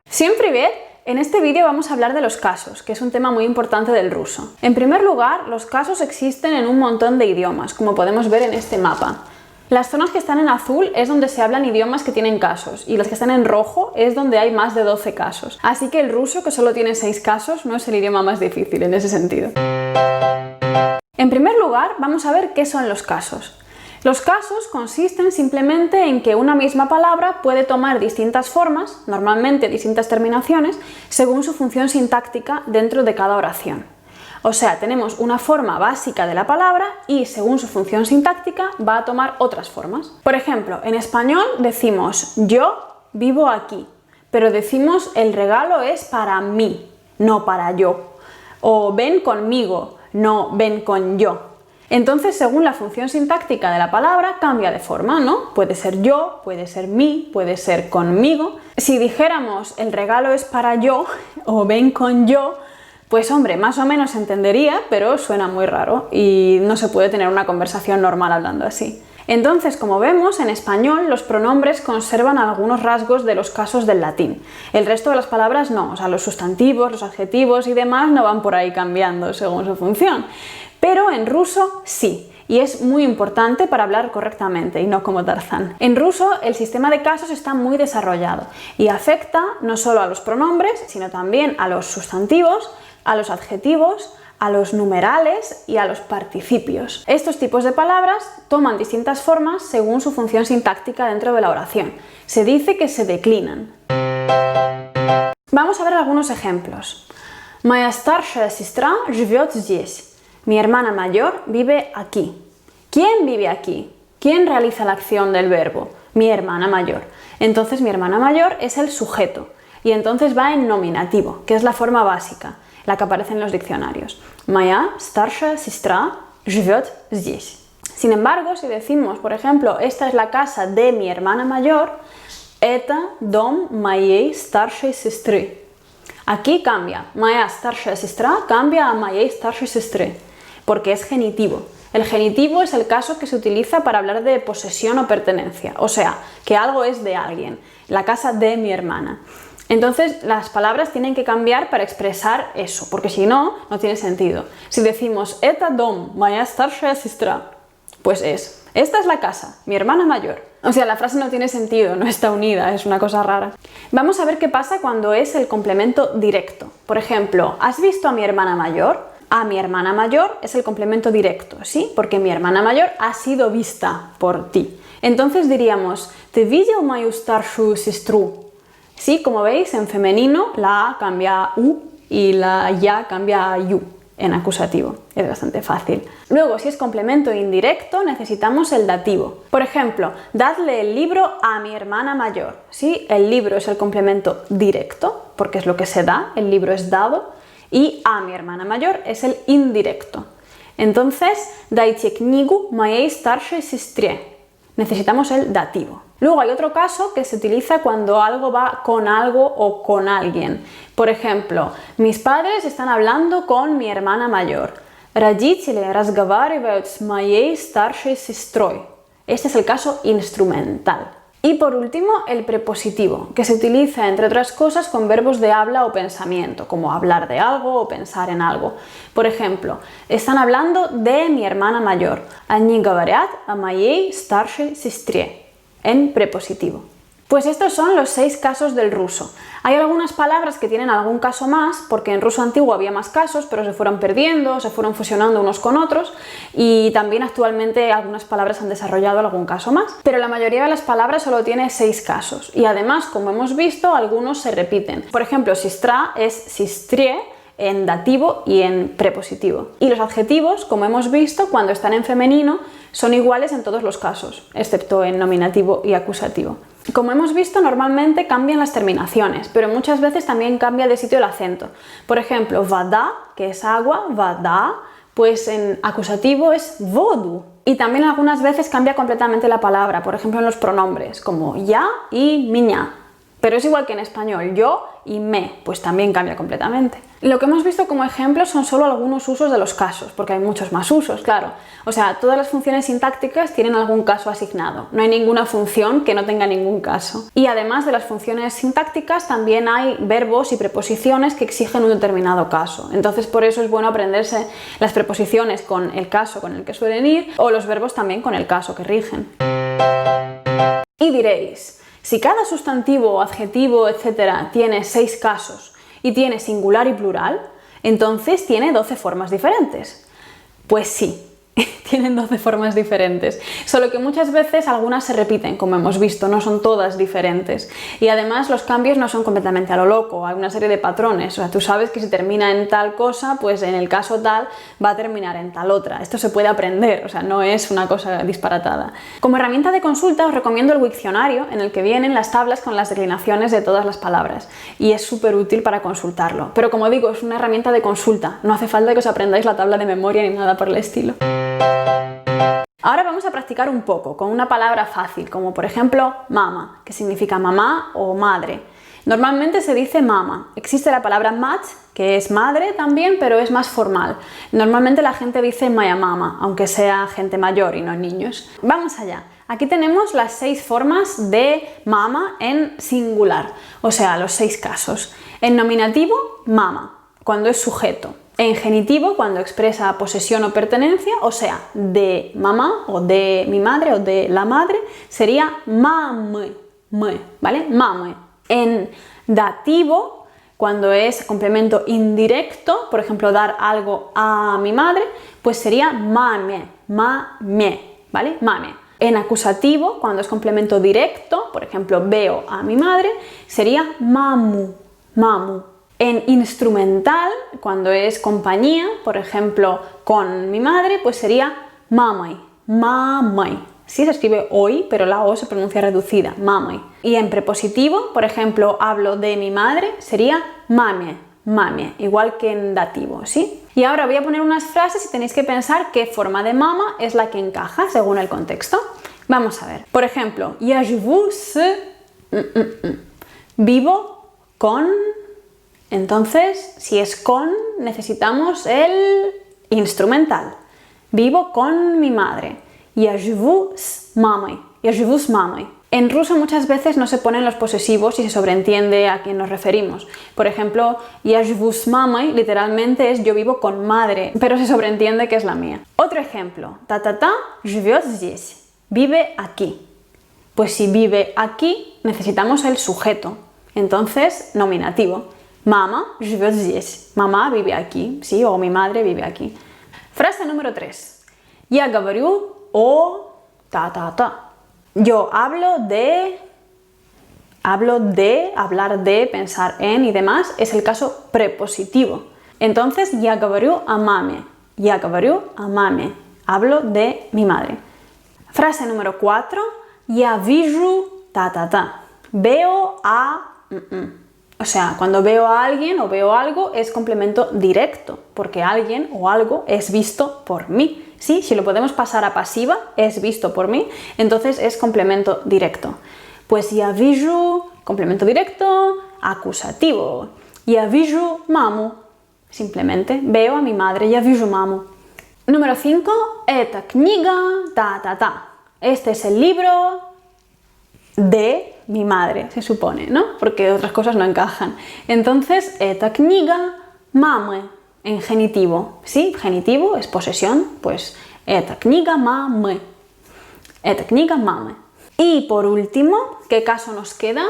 Всем привет! En este vídeo vamos a hablar de los casos, que es un tema muy importante del ruso. En primer lugar, los casos existen en un montón de idiomas, como podemos ver en este mapa. Las zonas que están en azul es donde se hablan idiomas que tienen casos, y las que están en rojo es donde hay más de 12 casos. Así que el ruso, que solo tiene 6 casos, no es el idioma más difícil en ese sentido. En primer lugar, vamos a ver qué son los casos. Los casos consisten simplemente en que una misma palabra puede tomar distintas formas, normalmente distintas terminaciones, según su función sintáctica dentro de cada oración. O sea, tenemos una forma básica de la palabra y según su función sintáctica va a tomar otras formas. Por ejemplo, en español decimos yo vivo aquí, pero decimos el regalo es para mí, no para yo. O ven conmigo, no ven con yo. Entonces, según la función sintáctica de la palabra, cambia de forma, ¿no? Puede ser yo, puede ser mí, puede ser conmigo. Si dijéramos el regalo es para yo o ven con yo, pues hombre, más o menos se entendería, pero suena muy raro y no se puede tener una conversación normal hablando así. Entonces, como vemos, en español los pronombres conservan algunos rasgos de los casos del latín. El resto de las palabras no, o sea, los sustantivos, los adjetivos y demás no van por ahí cambiando según su función. Pero en ruso sí, y es muy importante para hablar correctamente y no como Tarzán. En ruso el sistema de casos está muy desarrollado y afecta no solo a los pronombres, sino también a los sustantivos, a los adjetivos, a los numerales y a los participios. Estos tipos de palabras toman distintas formas según su función sintáctica dentro de la oración. Se dice que se declinan. Vamos a ver algunos ejemplos. Моя старшая сестра живет здесь. Mi hermana mayor vive aquí. ¿Quién vive aquí? ¿Quién realiza la acción del verbo? Mi hermana mayor. Entonces mi hermana mayor es el sujeto y entonces va en nominativo, que es la forma básica, la que aparece en los diccionarios. Моя старшая сестра живет здесь. Sin embargo, si decimos, por ejemplo, esta es la casa de mi hermana mayor, это дом моей старшей сестры. Aquí cambia. Моя старшая сестра cambia a моей старшей сестры, porque es genitivo. El genitivo es el caso que se utiliza para hablar de posesión o pertenencia, o sea, que algo es de alguien, la casa de mi hermana. Entonces las palabras tienen que cambiar para expresar eso, porque si no, no tiene sentido. Si decimos это дом моя старшая сестра, pues esta es la casa, mi hermana mayor. O sea, la frase no tiene sentido, no está unida, es una cosa rara. Vamos a ver qué pasa cuando es el complemento directo. Por ejemplo, ¿has visto a mi hermana mayor? A mi hermana mayor es el complemento directo, ¿sí? Porque mi hermana mayor ha sido vista por ti. Entonces diríamos, ¿Ты видел мою старшую сестру? Sí, como veis, en femenino la A cambia a U y la ya cambia a yu en acusativo. Es bastante fácil. Luego, si es complemento indirecto, necesitamos el dativo. Por ejemplo, dadle el libro a mi hermana mayor. ¿Sí? El libro es el complemento directo, porque es lo que se da, el libro es dado, y a mi hermana mayor es el indirecto. Entonces, dайте книгу моей старшей сестре. Necesitamos el dativo. Luego hay otro caso que se utiliza cuando algo va con algo o con alguien. Por ejemplo, mis padres están hablando con mi hermana mayor. Родители разговаривают с моей старшей сестрой. Este es el caso instrumental. Y por último, el prepositivo, que se utiliza, entre otras cosas, con verbos de habla o pensamiento, como hablar de algo o pensar en algo. Por ejemplo, están hablando de mi hermana mayor. Они говорят о моей старшей сестре. En prepositivo. Pues estos son los 6 casos del ruso. Hay algunas palabras que tienen algún caso más, porque en ruso antiguo había más casos, pero se fueron perdiendo, se fueron fusionando unos con otros, y también actualmente algunas palabras han desarrollado algún caso más. Pero la mayoría de las palabras solo tiene 6 casos, y además, como hemos visto, algunos se repiten. Por ejemplo, sistra es sistrie en dativo y en prepositivo. Y los adjetivos, como hemos visto, cuando están en femenino, son iguales en todos los casos, excepto en nominativo y acusativo. Como hemos visto, normalmente cambian las terminaciones, pero muchas veces también cambia de sitio el acento. Por ejemplo, вода, que es agua, вода, pues en acusativo es воду. Y también algunas veces cambia completamente la palabra, por ejemplo en los pronombres, como я y miña. Pero es igual que en español, yo y me, pues también cambia completamente. Lo que hemos visto como ejemplos son solo algunos usos de los casos, porque hay muchos más usos, claro. O sea, todas las funciones sintácticas tienen algún caso asignado. No hay ninguna función que no tenga ningún caso. Y además de las funciones sintácticas, también hay verbos y preposiciones que exigen un determinado caso. Entonces, por eso es bueno aprenderse las preposiciones con el caso con el que suelen ir, o los verbos también con el caso que rigen. Y diréis, si cada sustantivo, adjetivo, etc. tiene 6 casos, y tiene singular y plural, entonces tiene 12 formas diferentes. Pues sí, tienen 12 formas diferentes, solo que muchas veces algunas se repiten, como hemos visto, no son todas diferentes. Y además los cambios no son completamente a lo loco, hay una serie de patrones, o sea, tú sabes que si termina en tal cosa, pues en el caso tal va a terminar en tal otra. Esto se puede aprender, o sea, no es una cosa disparatada. Como herramienta de consulta os recomiendo el Wikcionario, en el que vienen las tablas con las declinaciones de todas las palabras, y es súper útil para consultarlo. Pero como digo, es una herramienta de consulta, no hace falta que os aprendáis la tabla de memoria ni nada por el estilo. Ahora vamos a practicar un poco con una palabra fácil, como por ejemplo mama, que significa mamá o madre. Normalmente se dice mama. Existe la palabra mat, que es madre también, pero es más formal. Normalmente la gente dice maya mama, aunque sea gente mayor y no niños. Vamos allá. Aquí tenemos las 6 formas de mama en singular, o sea, los 6 casos. En nominativo, mama, cuando es sujeto. En genitivo, cuando expresa posesión o pertenencia, o sea, de mamá o de mi madre o de la madre, sería mame, ¿vale? Mame. En dativo, cuando es complemento indirecto, por ejemplo, dar algo a mi madre, pues sería mame, ¿vale? Mame. En acusativo, cuando es complemento directo, por ejemplo, veo a mi madre, sería mamu. En instrumental, cuando es compañía, por ejemplo, con mi madre, pues sería mamai. Sí se escribe oi, pero la o se pronuncia reducida, mamai. Y en prepositivo, por ejemplo, hablo de mi madre, sería mamie, igual que en dativo, ¿sí? Y ahora voy a poner unas frases y tenéis que pensar qué forma de mama es la que encaja según el contexto. Vamos a ver. Por ejemplo, je vous vivo con... Entonces, si es con, necesitamos el instrumental. Vivo con mi madre. Je vous mamai. En ruso muchas veces no se ponen los posesivos y se sobreentiende a quién nos referimos. Por ejemplo, je vous mamai literalmente es yo vivo con madre, pero se sobreentiende que es la mía. Otro ejemplo, живет здесь. Vive aquí. Pues si vive aquí, necesitamos el sujeto. Entonces, nominativo. Mama живет здесь. Mamá vive aquí, ¿sí? O mi madre vive aquí. Frase número 3. Я говорю о та-та-та. Yo hablo de, hablar de, pensar en y demás, es el caso prepositivo. Entonces, я говорю о маме. Hablo de mi madre. Frase número 4. Я вижу та-та-та. Veo a... O sea, cuando veo a alguien o veo algo es complemento directo, porque alguien o algo es visto por mí. ¿Sí? Si lo podemos pasar a pasiva, es visto por mí, entonces es complemento directo. Pues я вижу, complemento directo, acusativo. Я вижу маму. Simplemente veo a mi madre, я вижу маму. Número 5. Эта книга, та-та-та. Este es el libro de mi madre, se supone, ¿no? Porque otras cosas no encajan. Entonces, эта книга мамы en genitivo, ¿sí? Genitivo es posesión, pues эта книга мамы. Y por último, ¿qué caso nos queda?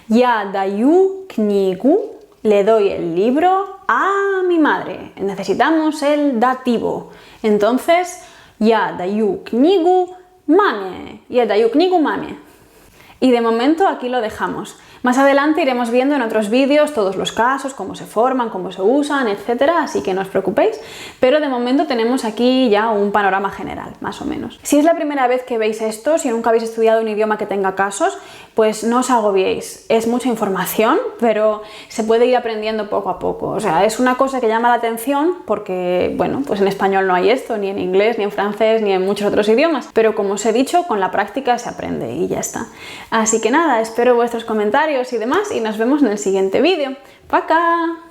Я даю книгу, le doy el libro a mi madre. Necesitamos el dativo. Entonces, я даю книгу маме. Y de momento aquí lo dejamos. Más adelante iremos viendo en otros vídeos todos los casos, cómo se forman, cómo se usan, etc. Así que no os preocupéis, pero de momento tenemos aquí ya un panorama general, más o menos. Si es la primera vez que veis esto, si nunca habéis estudiado un idioma que tenga casos, pues no os agobiéis. Es mucha información, pero se puede ir aprendiendo poco a poco. O sea, es una cosa que llama la atención porque, bueno, pues en español no hay esto, ni en inglés, ni en francés, ni en muchos otros idiomas. Pero como os he dicho, con la práctica se aprende y ya está. Así que nada, espero vuestros comentarios y demás y nos vemos en el siguiente vídeo. ¡Пока!